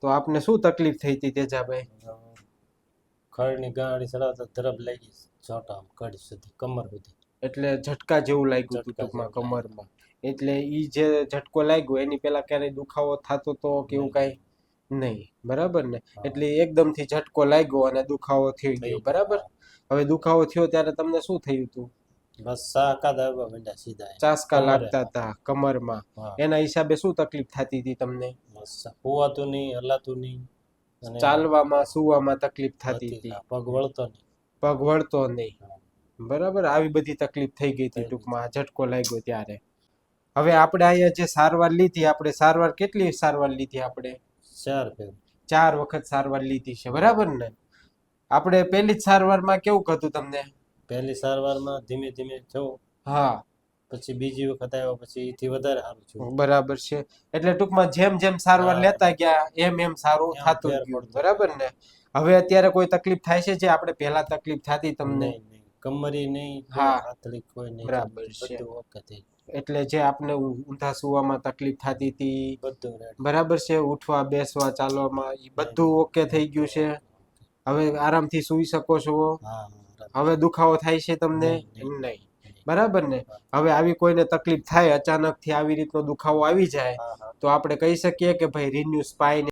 તો આપને શું તકલીફ થઈ હતી તેજાભાઈ? ખડની ગાડી ચડાવતા ધરબ લાગી ચોટા કડી સુધી કમર સુધી. એટલે ઝટકા જેવું લાગ્યું હતું ઝટકા ટૂંકમાં જેવું લાગ્યું. કમરમાં. એટલે ઈ જે ઝટકો લાગ્યો એની પેલા ક્યારેય દુખાવો થતો તો કે એવું કાંઈ નહીં, બરાબર ને? હા. એટલે એકદમથી ઝટકો લાગ્યો અને દુખાવો થઈ ગયો, બરાબર? હવે દુખાવો થયો ત્યારે તમને શું થયું હતું? બસ સાકા દાબા માંડ્યા સીધા ચાસકા કમરે. લાગતા હતા કમરમાં. હા. એના હિસાબે શું તકલીફ થતી હતી તમને? બસ હોવાતું નહીં, હલાતું નહીં અને ચાલવામાં સુવામાં તકલીફ થતી હતી. હતી, પગ વળતો નહીં. પગ વળતો નહીં, હા. બરાબર? આવી બધી તકલીફ થઈ ગઈ હતી થઈ ટૂંકમાં આ ઝટકો લાગ્યો ત્યારે. હવે આપણે અહીંયા જે સારવાર લીધી, આપણે સારવાર કેટલી સારવાર લીધી? આપણે 4 ફેર 4 વખત સારવાર લીધી છે, બરાબર ને? આપણે પહેલી જ સારવારમાં કેવું હતું તમને? પહેલી સારવારમાં ધીમે ધીમે થયો, હા, પછી બીજી વખત આવ્યો પછી એથી વધારે સારું થયું. બરાબર છે. એટલે ટૂંકમાં જેમ જેમ સારવાર હા. લેતા ગયા એમ એમ સારું એમ થતું ફેર ગયું, પડતો. બરાબર ને? હવે અત્યારે કોઈ તકલીફ થાય છે જે આપણે પહેલા તકલીફ થતી તમને? નહીં નહીં કમરી નહીં, હા. હાથલી કોઈ નહીં, બરાબર છે. બધું ઓકે થઈ એટલે જે આપણે ઊંધા સુવામાં તકલીફ થતી હતી, બધું રેડી. બરાબર છે, ઉઠવા બેસવા ચાલવામાં એ બધું ઓકે થઈ ગયું છે. હવે આરામથી સૂઈ શકો છો. હા. હવે દુખાવો થાય છે તમને? નહીં, નહીં, બરાબર ને? હવે આવી કોઈને તકલીફ થાય, અચાનકથી આવી રીતનો દુખાવો આવી જાય, હા હા. તો આપણે કહી શકીએ કે ભાઈ રિન્યુ સ્પાઇન